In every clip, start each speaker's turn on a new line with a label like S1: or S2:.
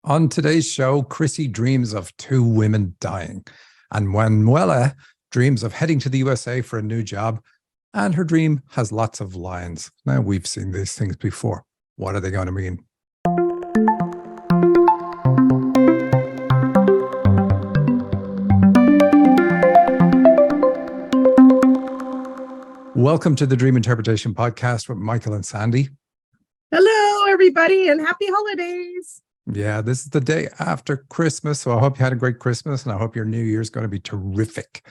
S1: On today's show, Krissie dreams of two women dying, and Manuella dreams of heading to the USA for a new job, and her dream has lots of lions. Now, we've seen these things before. What are they going to mean? Welcome to the Dream Interpretation Podcast with Michael and Sandy.
S2: Hello, everybody, and happy holidays.
S1: Yeah, this is the day after Christmas, so I hope you had a great Christmas, and I hope your New Year is going to be terrific.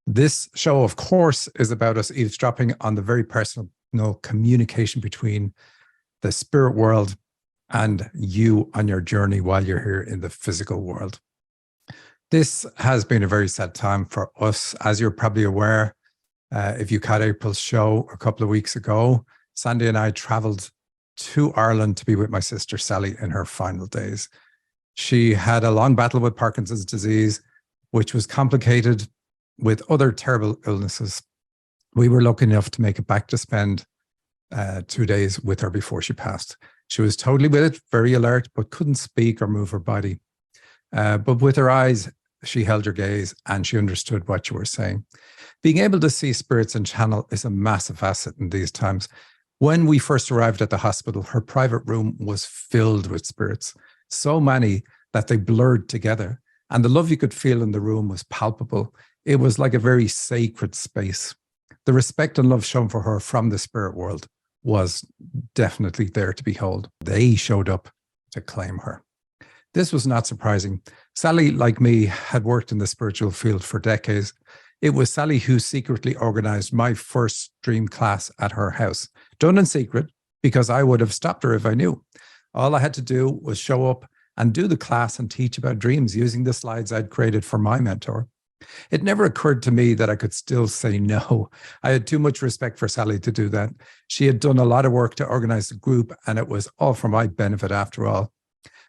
S1: This show, of course, is about us eavesdropping on the very personal communication between the spirit world and you on your journey while you're here in the physical world. This has been a very sad time for us. As you're probably aware, if you caught April's show a couple of weeks ago, Sandy and I traveled to Ireland to be with my sister Sally in her final days. She had a long battle with Parkinson's disease, which was complicated with other terrible illnesses. We were lucky enough to make it back to spend 2 days with her before she passed. She was totally with it, very alert, but couldn't speak or move her body. But with her eyes, she held your gaze and she understood what you were saying. Being able to see spirits and channel is a massive asset in these times. When we first arrived at the hospital, her private room was filled with spirits, so many that they blurred together, and the love you could feel in the room was palpable. It was like a very sacred space. The respect and love shown for her from the spirit world was definitely there to behold. They showed up to claim her. This was not surprising. Sally, like me, had worked in the spiritual field for decades. It was Sally who secretly organized my first dream class at her house, done in secret because I would have stopped her if I knew. All I had to do was show up and do the class and teach about dreams using the slides I'd created for my mentor. It never occurred to me that I could still say no. I had too much respect for Sally to do that. She had done a lot of work to organize the group, and it was all for my benefit after all.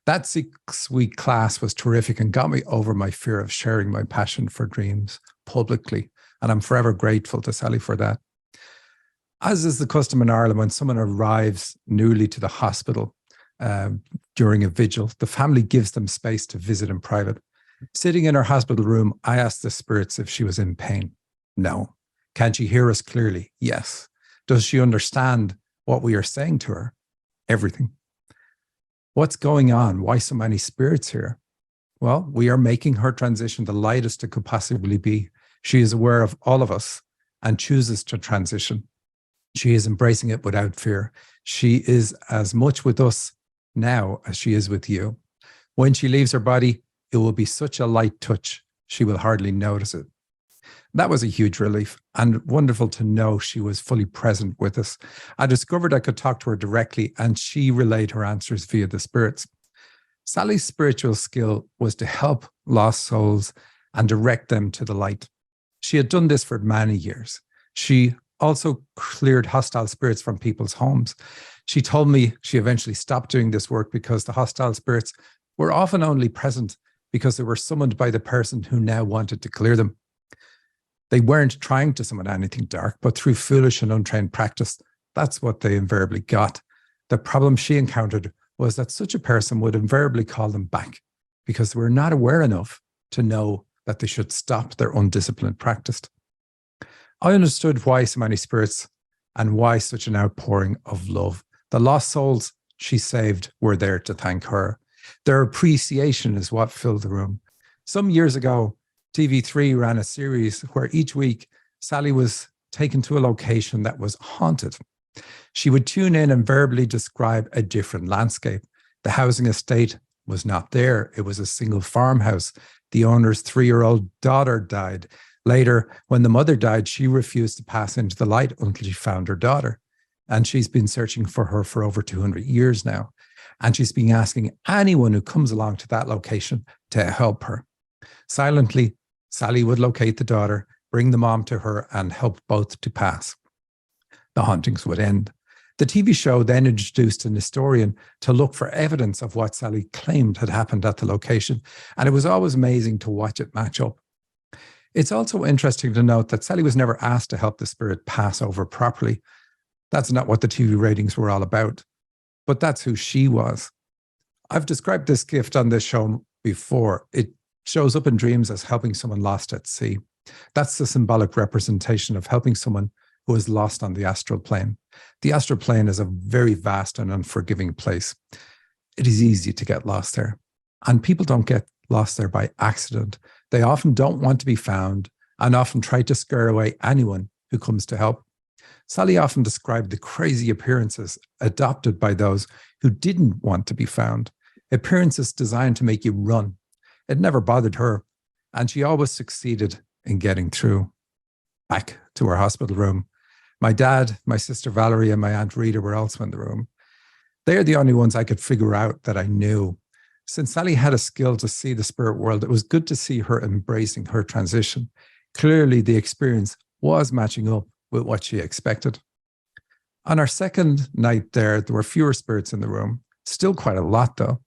S1: That 6-week class was terrific and got me over my fear of sharing my passion for dreams publicly, and I'm forever grateful to Sally for that. As is the custom in Ireland, when someone arrives newly to the hospital during a vigil, the family gives them space to visit in private. Sitting in her hospital room, I asked the spirits if she was in pain. No. Can she hear us clearly? Yes. Does she understand what we are saying to her? Everything. What's going on? Why so many spirits here? Well, we are making her transition the lightest it could possibly be. She is aware of all of us and chooses to transition. She is embracing it without fear. She is as much with us now as she is with you. When she leaves her body, it will be such a light touch, she will hardly notice it. That was a huge relief and wonderful to know she was fully present with us. I discovered I could talk to her directly and she relayed her answers via the spirits. Sally's spiritual skill was to help lost souls and direct them to the light. She had done this for many years. She also cleared hostile spirits from people's homes. She told me she eventually stopped doing this work because the hostile spirits were often only present because they were summoned by the person who now wanted to clear them. They weren't trying to summon anything dark, but through foolish and untrained practice, that's what they invariably got. The problem she encountered was that such a person would invariably call them back because they were not aware enough to know that they should stop their undisciplined practice. I understood why so many spirits and why such an outpouring of love. The lost souls she saved were there to thank her. Their appreciation is what filled the room. Some years ago, TV3 ran a series where each week Sally was taken to a location that was haunted. She would tune in and verbally describe a different landscape. The housing estate was not there. It was a single farmhouse. The owner's 3-year-old daughter died. Later, when the mother died, she refused to pass into the light until she found her daughter. And she's been searching for her for over 200 years now. And she's been asking anyone who comes along to that location to help her. Silently, Sally would locate the daughter, bring the mom to her, and help both to pass. The hauntings would end. The TV show then introduced an historian to look for evidence of what Sally claimed had happened at the location, and it was always amazing to watch it match up. It's also interesting to note that Sally was never asked to help the spirit pass over properly. That's not what the TV ratings were all about, but that's who she was. I've described this gift on this show before. It shows up in dreams as helping someone lost at sea. That's the symbolic representation of helping someone who is lost on the astral plane. The astral plane is a very vast and unforgiving place. It is easy to get lost there. And people don't get lost there by accident. They often don't want to be found and often try to scare away anyone who comes to help. Sally often described the crazy appearances adopted by those who didn't want to be found, appearances designed to make you run. It never bothered her, and she always succeeded in getting through. Back to her hospital room. My dad, my sister Valerie, and my Aunt Rita were also in the room. They are the only ones I could figure out that I knew. Since Sally had a skill to see the spirit world, it was good to see her embracing her transition. Clearly, the experience was matching up with what she expected. On our second night there were fewer spirits in the room, still quite a lot though.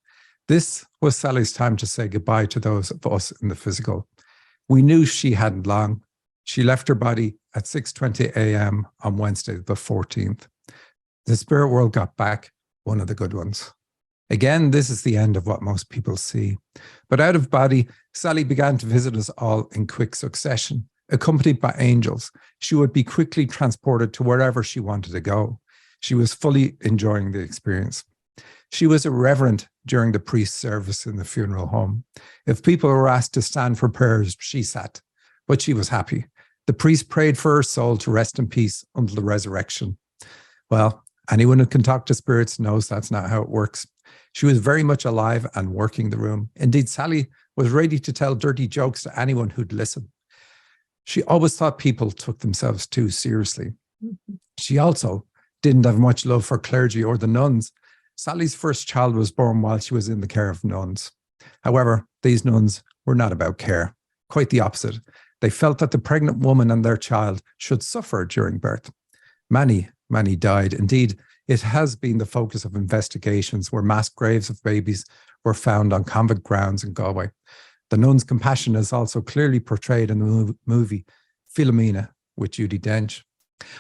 S1: This was Sally's time to say goodbye to those of us in the physical. We knew she hadn't long. She left her body at 6:20 a.m. on Wednesday, the 14th. The spirit world got back one of the good ones. Again, this is the end of what most people see. But out of body, Sally began to visit us all in quick succession. Accompanied by angels, she would be quickly transported to wherever she wanted to go. She was fully enjoying the experience. She was irreverent during the priest's service in the funeral home. If people were asked to stand for prayers, she sat, but she was happy. The priest prayed for her soul to rest in peace until the resurrection. Well, anyone who can talk to spirits knows that's not how it works. She was very much alive and working the room. Indeed, Sally was ready to tell dirty jokes to anyone who'd listen. She always thought people took themselves too seriously. She also didn't have much love for clergy or the nuns. Sally's first child was born while she was in the care of nuns. However, these nuns were not about care. Quite the opposite. They felt that the pregnant woman and their child should suffer during birth. Many died. Indeed, it has been the focus of investigations where mass graves of babies were found on convent grounds in Galway. The nun's compassion is also clearly portrayed in the movie Philomena with Judi Dench.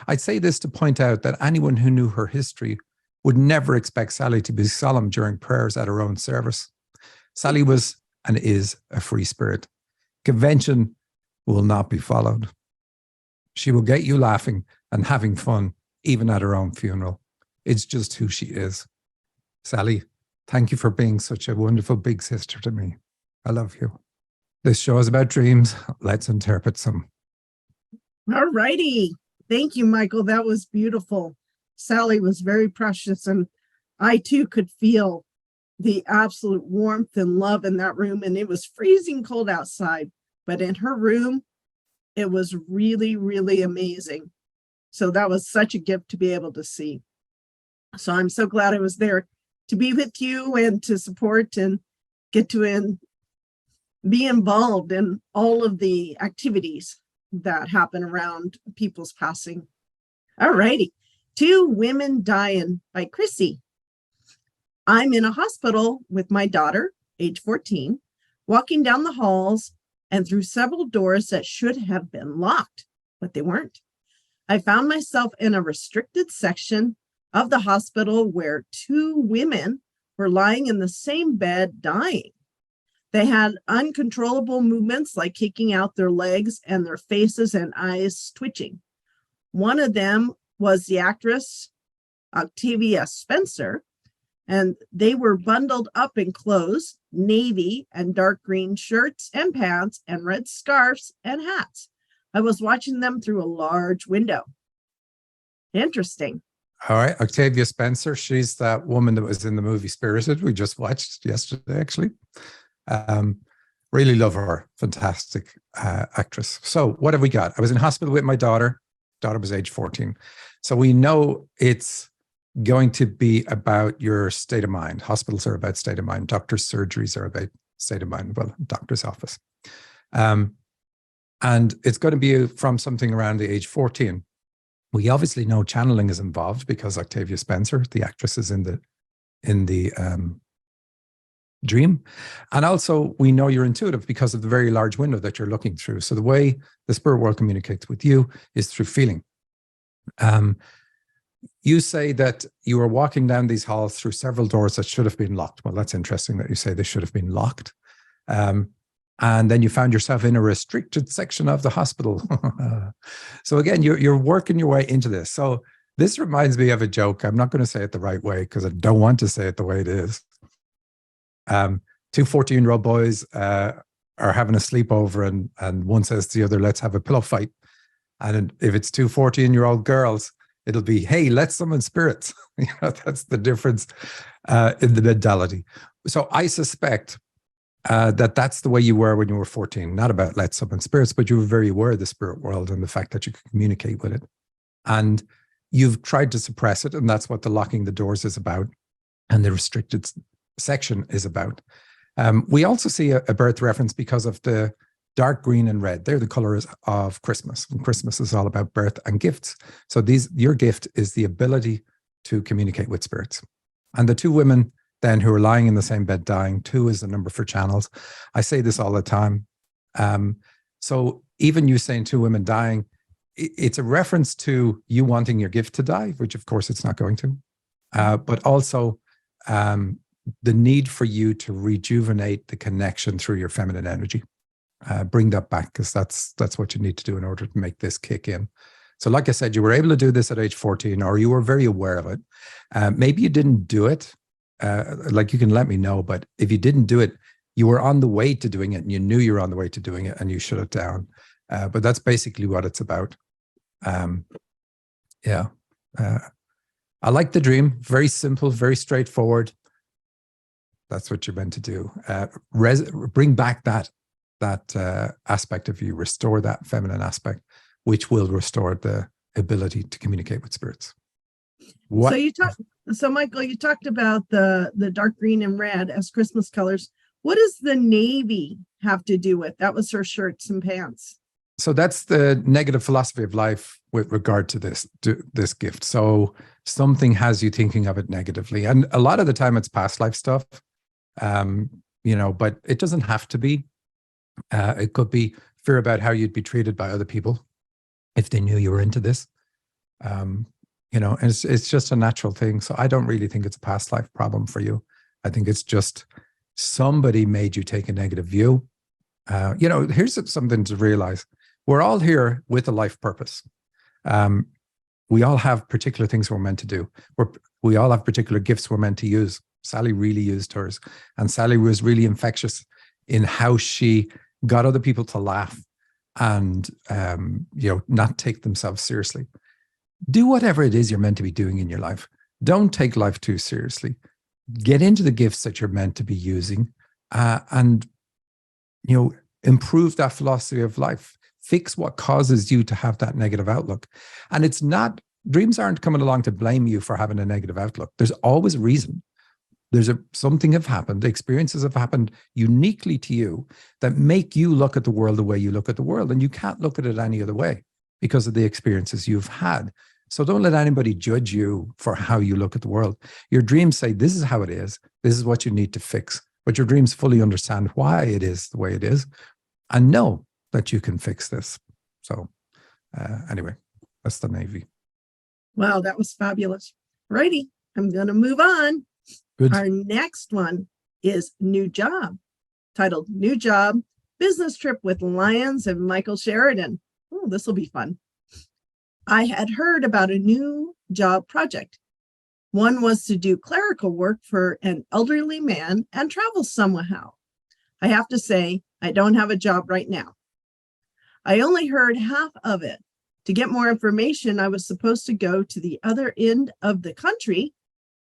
S1: I'd say this to point out that anyone who knew her history would never expect Sally to be solemn during prayers at her own service. Sally was and is a free spirit. Convention will not be followed. She will get you laughing and having fun, even at her own funeral. It's just who she is. Sally, thank you for being such a wonderful big sister to me. I love you. This show is about dreams. Let's interpret some.
S2: All righty. Thank you, Michael. That was beautiful. Sally was very precious, and I too could feel the absolute warmth and love in that room. And it was freezing cold outside, but in her room, it was really, really amazing. So that was such a gift to be able to see. So I'm so glad I was there to be with you and to support and get to be involved in all of the activities that happen around people's passing. All righty. Two Women Dying by Krissie. I'm in a hospital with my daughter, age 14, walking down the halls and through several doors that should have been locked, but they weren't. I found myself in a restricted section of the hospital where two women were lying in the same bed dying. They had uncontrollable movements like kicking out their legs and their faces and eyes twitching. One of them was the actress Octavia Spencer, and they were bundled up in clothes, navy and dark green shirts and pants, and red scarves and hats. I was watching them through a large window. Interesting.
S1: All right, Octavia Spencer. She's that woman that was in the movie Spirited. We just watched yesterday, actually. Really love her. Fantastic actress. So what have we got? I was in hospital with my daughter. Daughter was age 14. So we know it's going to be about your state of mind. Hospitals are about state of mind. Doctors' surgeries are about state of mind. Well, doctor's office. And it's going to be from something around the age 14. We obviously know channeling is involved because Octavia Spencer, the actress, is in the dream. And also we know you're intuitive because of the very large window that you're looking through. So the way the spirit world communicates with you is through feeling. you say that you were walking down these halls through several doors that should have been locked. Well, that's interesting that you say they should have been locked. And then you found yourself in a restricted section of the hospital. So again, you're working your way into this. So this reminds me of a joke. I'm not going to say it the right way because I don't want to say it the way it is. Two 14-year-old boys are having a sleepover, and one says to the other, let's have a pillow fight. And if it's two 14-year-old girls, it'll be, hey, let's summon spirits. That's the difference in the mentality. So I suspect that's the way you were when you were 14, not about let's summon spirits, but you were very aware of the spirit world and the fact that you could communicate with it. And you've tried to suppress it, and that's what the locking the doors is about, and the restricted section is about. We also see a birth reference because of the dark green and red. They're the colors of Christmas, and Christmas is all about birth and gifts. So your gift is the ability to communicate with spirits. And the two women then who are lying in the same bed dying, 2 is the number for channels. I say this all the time. So even you saying 2 women dying, it's a reference to you wanting your gift to die, which of course it's not going to, but also the need for you to rejuvenate the connection through your feminine energy. Bring that back, because that's what you need to do in order to make this kick in. So like I said, you were able to do this at age 14, or you were very aware of it. Maybe you didn't do it. Like, you can let me know, but if you didn't do it, you were on the way to doing it, and you knew you were on the way to doing it, and you shut it down. But that's basically what it's about. I like the dream. Very simple, very straightforward. That's what you're meant to do. Bring back that aspect of you, restore that feminine aspect, which will restore the ability to communicate with spirits. What?
S2: So Michael, you talked about the dark green and red as Christmas colors. What does the navy have to do with? That was her shirts and pants.
S1: So that's the negative philosophy of life with regard to this gift. So something has you thinking of it negatively, and a lot of the time it's past life stuff. But it doesn't have to be. It could be fear about how you'd be treated by other people if they knew you were into this. And it's just a natural thing. So I don't really think it's a past life problem for you. I think it's just somebody made you take a negative view. Here's something to realize. We're all here with a life purpose. We all have particular things we're meant to do. We all have particular gifts we're meant to use. Sally really used hers, and Sally was really infectious in how she got other people to laugh and not take themselves seriously. Do whatever it is you're meant to be doing in your life. Don't take life too seriously. Get into the gifts that you're meant to be using, and improve that philosophy of life. Fix what causes you to have that negative outlook. And it's not, dreams aren't coming along to blame you for having a negative outlook. There's always a reason. Something have happened, experiences have happened uniquely to you that make you look at the world the way you look at the world. And you can't look at it any other way because of the experiences you've had. So don't let anybody judge you for how you look at the world. Your dreams say, this is how it is. This is what you need to fix. But your dreams fully understand why it is the way it is, and know that you can fix this. So anyway, that's the Navy.
S2: Wow, that was fabulous. Righty, I'm going to move on.
S1: Good.
S2: Our next one is New Job, titled New Job, Business Trip with Lions and Michael Sheridan. Oh, this will be fun. I had heard about a new job project. One was to do clerical work for an elderly man and travel somehow. I have to say, I don't have a job right now. I only heard half of it. To get more information, I was supposed to go to the other end of the country,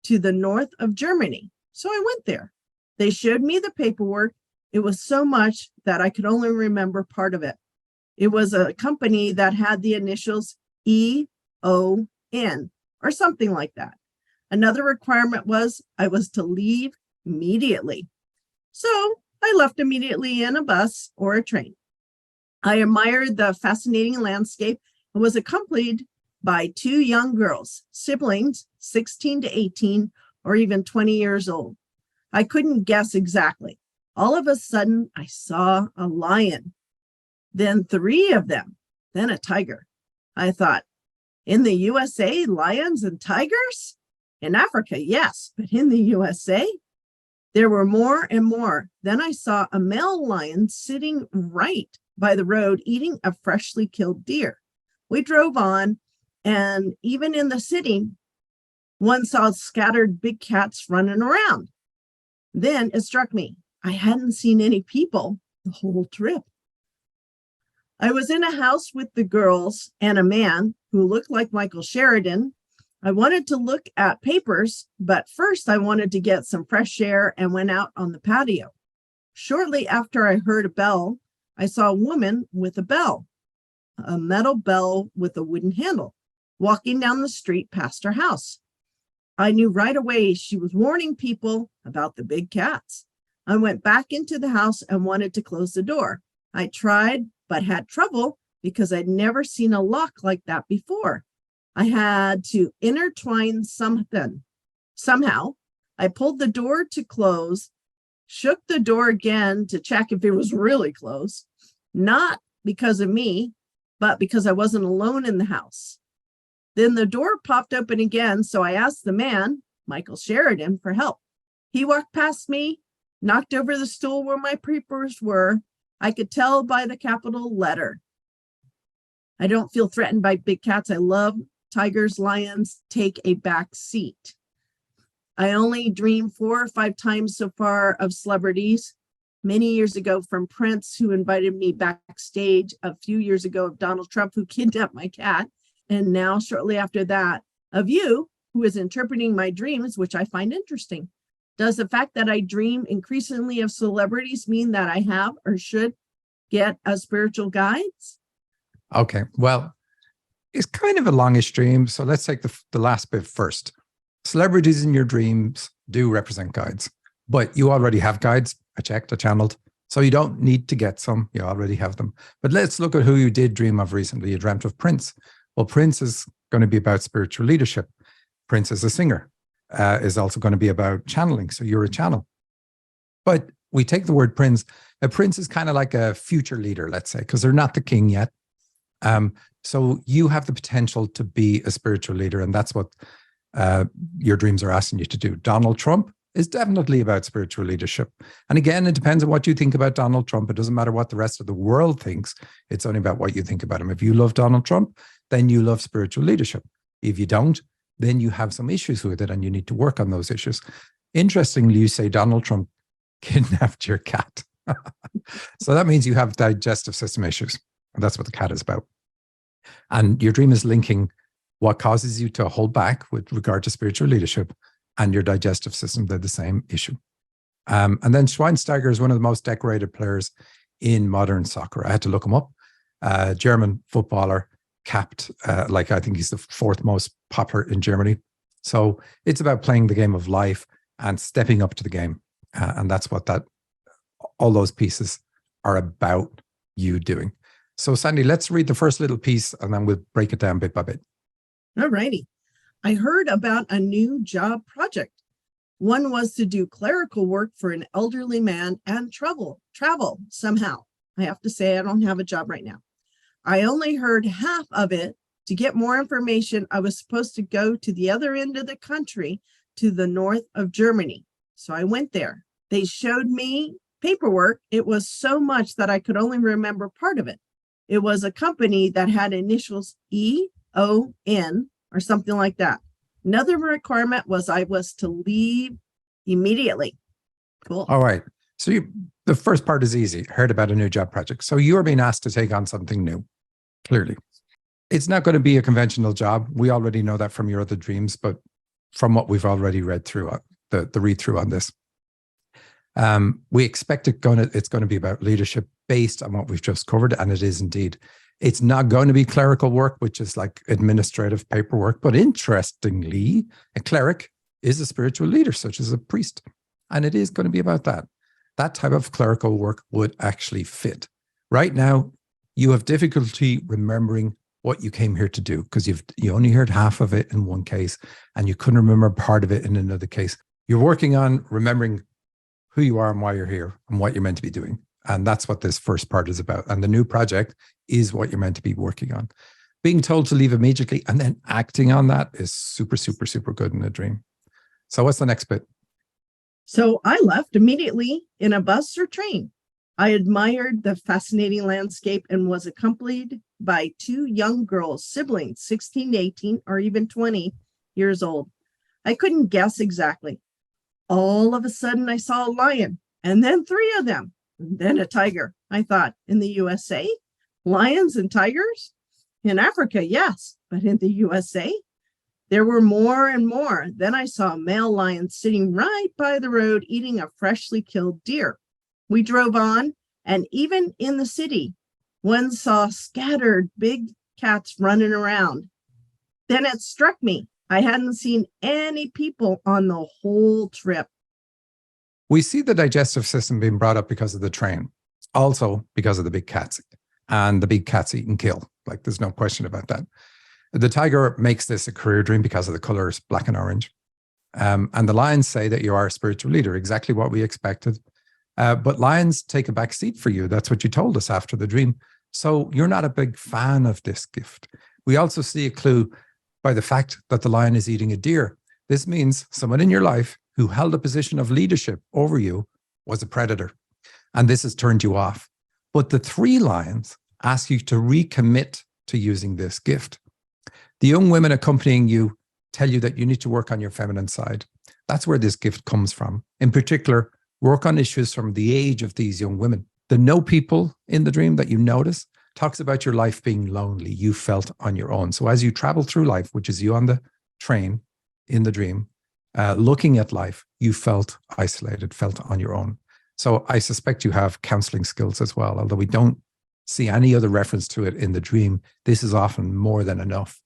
S2: to the north of Germany. So I went there. They showed me the paperwork. It was so much that I could only remember part of it. It was a company that had the initials EON or something like that. Another requirement was I was to leave immediately. So I left immediately in a bus or a train. I admired the fascinating landscape and was accompanied by 2 young girls, siblings, 16 to 18, or even 20 years old. I couldn't guess exactly. All of a sudden, I saw a lion, then 3 of them, then a tiger. I thought, In the USA, lions and tigers? In Africa, yes, but in the USA? There were more and more. Then I saw a male lion sitting right by the road eating a freshly killed deer. We drove on, and even in the city, one saw scattered big cats running around. Then it struck me, I hadn't seen any people the whole trip. I was in a house with the girls and a man who looked like Michael Sheridan. I wanted to look at papers, but first I wanted to get some fresh air and went out on the patio. Shortly after I heard a bell, I saw a woman with a bell, a metal bell with a wooden handle, walking down the street past her house. I knew right away she was warning people about the big cats. I went back into the house and wanted to close the door. I tried, but had trouble because I'd never seen a lock like that before. I had to intertwine something. Somehow, I pulled the door to close, shook the door again to check if it was really closed, not because of me, but because I wasn't alone in the house. Then the door popped open again, so I asked the man, Michael Sheridan, for help. He walked past me, knocked over the stool where my papers were. I could tell by the capital letter. I don't feel threatened by big cats. I love tigers, lions, take a back seat. I only dreamed 4 or 5 times so far of celebrities. Many years ago from Prince, who invited me backstage a few years ago, of Donald Trump, who kidnapped my cat. And now, shortly after that, of you, who is interpreting my dreams, which I find interesting. Does the fact that I dream increasingly of celebrities mean that I have or should get a spiritual guides?
S1: Okay, well, it's kind of a longish dream. So let's take the last bit first. Celebrities in your dreams do represent guides, but you already have guides. I checked, I channeled. So you don't need to get some, you already have them. But let's look at who you did dream of recently. You dreamt of Prince. Well, Prince is going to be about spiritual leadership. Prince is a singer, is also going to be about channeling. So you're a channel. But we take the word Prince. A Prince is kind of like a future leader, let's say, because they're not the king yet. So you have the potential to be a spiritual leader, and that's what your dreams are asking you to do. Donald Trump is definitely about spiritual leadership. And again, it depends on what you think about Donald Trump. It doesn't matter what the rest of the world thinks. It's only about what you think about him. If you love Donald Trump, then you love spiritual leadership. If you don't, then you have some issues with it and you need to work on those issues. Interestingly, you say Donald Trump kidnapped your cat. So that means you have digestive system issues. And that's what the cat is about. And your dream is linking what causes you to hold back with regard to spiritual leadership and your digestive system. They're the same issue. And then Schweinsteiger is one of the most decorated players in modern soccer. I had to look him up. German footballer, capped, I think he's the 4th most popular in Germany. So it's about playing the game of life and stepping up to the game. And that's what all those pieces are about you doing. So Sandy, let's read the first little piece and then we'll break it down bit by bit.
S2: All righty. I heard about a new job project. One was to do clerical work for an elderly man and travel somehow. I have to say, I don't have a job right now. I only heard half of it. To get more information, I was supposed to go to the other end of the country, to the north of Germany. So I went there. They showed me paperwork. It was so much that I could only remember part of it. It was a company that had initials EON or something like that. Another requirement was I was to leave immediately. Cool.
S1: All right. So the first part is easy. Heard about a new job project. So you are being asked to take on something new, clearly. It's not going to be a conventional job. We already know that from your other dreams, but from what we've already read through, the read through on this. We expect it's going to be about leadership based on what we've just covered, and it is indeed. It's not going to be clerical work, which is like administrative paperwork, but interestingly, a cleric is a spiritual leader, such as a priest, and it is going to be about that. That type of clerical work would actually fit. Right now, you have difficulty remembering what you came here to do because you only heard half of it in one case, and you couldn't remember part of it in another case. You're working on remembering who you are and why you're here and what you're meant to be doing. And that's what this first part is about. And the new project is what you're meant to be working on. Being told to leave immediately and then acting on that is super, super, super good in a dream. So what's the next bit?
S2: So I left immediately in a bus or train. I admired the fascinating landscape and was accompanied by two young girls, siblings, 16 to 18 or even 20 years old. I couldn't guess exactly. All of a sudden, I saw a lion and then three of them, and then a tiger. I thought, in the USA, lions and tigers? In Africa, yes, but in the USA, there were more and more. Then I saw a male lion sitting right by the road eating a freshly killed deer. We drove on, and even in the city, one saw scattered big cats running around. Then it struck me. I hadn't seen any people on the whole trip.
S1: We see the digestive system being brought up because of the train, also because of the big cats, and the big cats eat and kill. Like, there's no question about that. The tiger makes this a career dream because of the colors black and orange. And the lions say that you are a spiritual leader, exactly what we expected. But lions take a back seat for you. That's what you told us after the dream. So you're not a big fan of this gift. We also see a clue by the fact that the lion is eating a deer. This means someone in your life who held a position of leadership over you was a predator. And this has turned you off. But the three lions ask you to recommit to using this gift. The young women accompanying you tell you that you need to work on your feminine side. That's where this gift comes from. In particular, work on issues from the age of these young women. The no people in the dream that you notice talks about your life being lonely. You felt on your own. So as you travel through life, which is you on the train in the dream, looking at life, you felt isolated, felt on your own. So I suspect you have counseling skills as well. Although we don't see any other reference to it in the dream, this is often more than enough.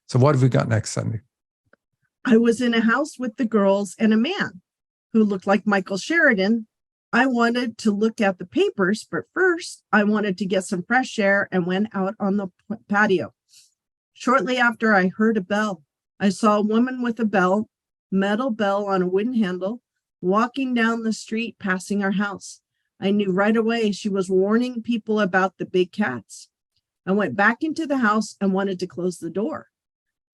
S1: So what have we got next, Sandy?
S2: I was in a house with the girls and a man who looked like Michael Sheridan. I wanted to look at the papers, but first I wanted to get some fresh air and went out on the patio. Shortly after, I heard a bell. I saw a woman with a metal bell on a wooden handle, walking down the street, passing our house. I knew right away she was warning people about the big cats. I went back into the house and wanted to close the door.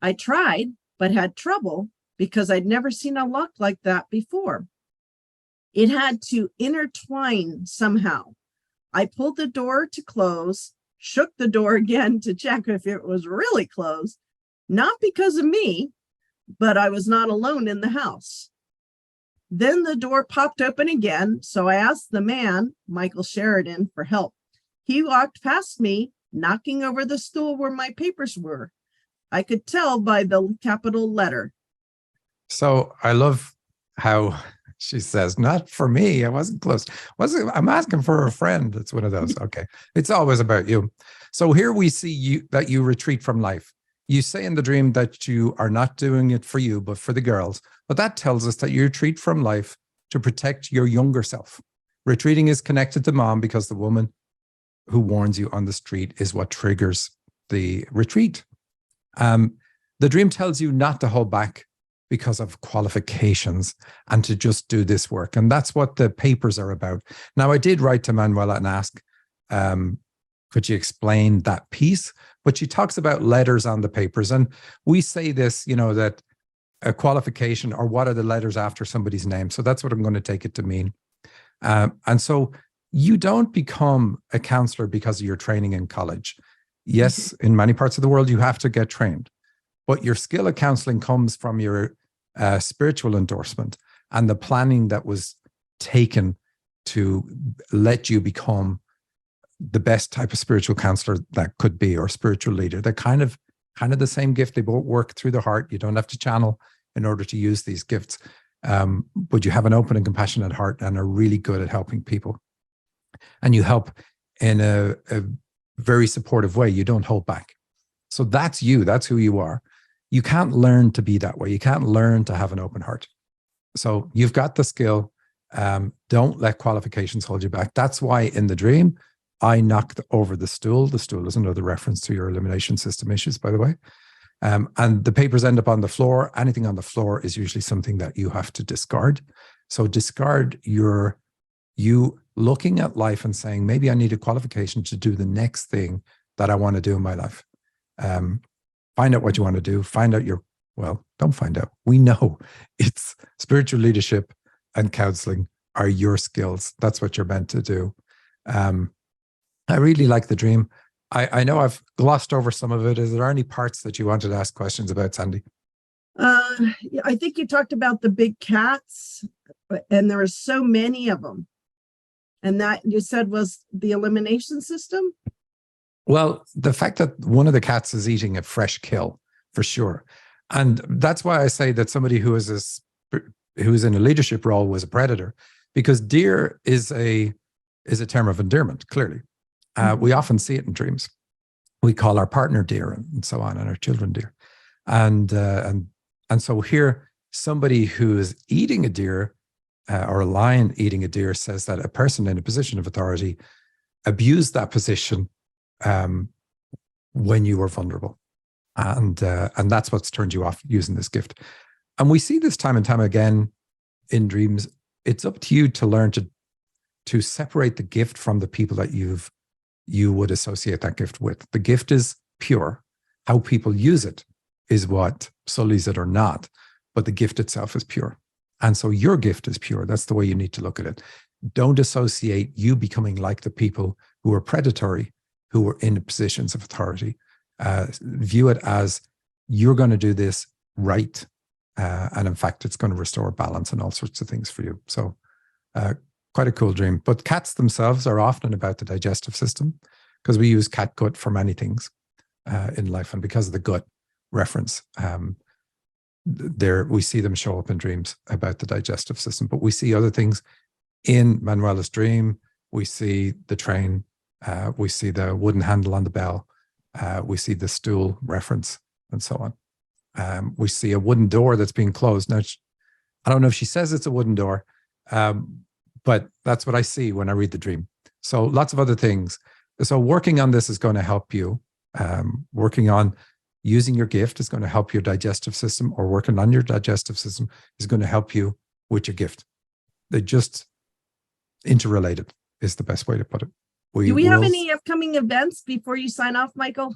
S2: I tried, but had trouble because I'd never seen a lock like that before. It had to intertwine somehow. I pulled the door to close, shook the door again to check if it was really closed, not because of me, but I was not alone in the house. Then the door popped open again, so I asked the man, Michael Sheridan, for help. He walked past me, knocking over the stool where my papers were. I could tell by the capital letter.
S1: So I love how she says, not for me. I wasn't close. I'm asking for a friend. It's one of those. Okay. It's always about you. So here we see that you retreat from life. You say in the dream that you are not doing it for you, but for the girls. But that tells us that you retreat from life to protect your younger self. Retreating is connected to mom because the woman who warns you on the street is what triggers the retreat. The dream tells you not to hold back because of qualifications and to just do this work. And that's what the papers are about. Now, I did write to Manuella and ask, could you explain that piece? But she talks about letters on the papers. And we say this, that a qualification, or what are the letters after somebody's name? So that's what I'm going to take it to mean. And so you don't become a counselor because of your training in college. Yes, in many parts of the world, you have to get trained. But your skill of counseling comes from your spiritual endorsement and the planning that was taken to let you become the best type of spiritual counselor that could be, or spiritual leader. They're kind of the same gift. They both work through the heart. You don't have to channel in order to use these gifts. But you have an open and compassionate heart and are really good at helping people. And you help in a very supportive way. You don't hold back. So that's you. That's who you are. You can't learn to be that way. You can't learn to have an open heart. So you've got the skill. Don't let qualifications hold you back. That's why in the dream, I knocked over the stool. The stool is another reference to your elimination system issues, by the way. And the papers end up on the floor. Anything on the floor is usually something that you have to discard. So discard you looking at life and saying, maybe I need a qualification to do the next thing that I want to do in my life. Find out what you want to do. Find out don't find out. We know it's spiritual leadership and counseling are your skills. That's what you're meant to do. I really like the dream. I know I've glossed over some of it. Is there any parts that you wanted to ask questions about, Sandy?
S2: I think you talked about the big cats, and there are so many of them. And that you said was the elimination system?
S1: Well, the fact that one of the cats is eating a fresh kill, for sure. And that's why I say that somebody who is in a leadership role was a predator, because deer is a term of endearment, clearly. We often see it in dreams. We call our partner deer and so on, and our children deer. And so here, somebody who is eating a deer or a lion eating a deer says that a person in a position of authority abused that position when you were vulnerable. And that's what's turned you off using this gift. And we see this time and time again in dreams. It's up to you to learn to separate the gift from the people that you would associate that gift with. The gift is pure. How people use it is what sullies it or not, but the gift itself is pure. And so your gift is pure. That's the way you need to look at it. Don't associate you becoming like the people who are predatory, who are in positions of authority. View it as you're going to do this right. And in fact, it's going to restore balance and all sorts of things for you. So quite a cool dream. But cats themselves are often about the digestive system, because we use cat gut for many things in life. And because of the gut reference, we see them show up in dreams about the digestive system. But we see other things in Manuela's dream. We see the train. We see the wooden handle on the bell. We see the stool reference and so on. We see a wooden door that's being closed. Now, I don't know if she says it's a wooden door, but that's what I see when I read the dream. So lots of other things. So working on this is going to help you. Working on using your gift is going to help your digestive system, or working on your digestive system is going to help you with your gift. They're just interrelated is the best way to put it.
S2: Do we have any upcoming events before you sign off, Michael?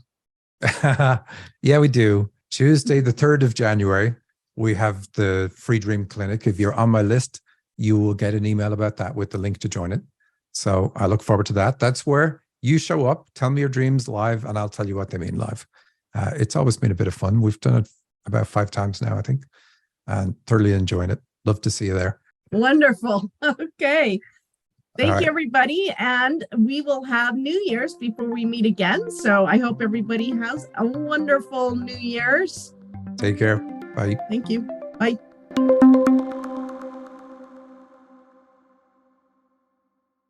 S1: Yeah, we do. Tuesday, the 3rd of January, we have the Free Dream Clinic. If you're on my list, you will get an email about that with the link to join it. So I look forward to that. That's where you show up, tell me your dreams live, and I'll tell you what they mean live. It's always been a bit of fun. We've done it about 5 times now, I think, and thoroughly enjoying it. Love to see you there.
S2: Wonderful. Okay. Thank
S1: All
S2: you,
S1: right.
S2: everybody. And we will have New Year's before we meet again. So I hope everybody has a wonderful New Year's.
S1: Take care. Bye.
S2: Thank you. Bye.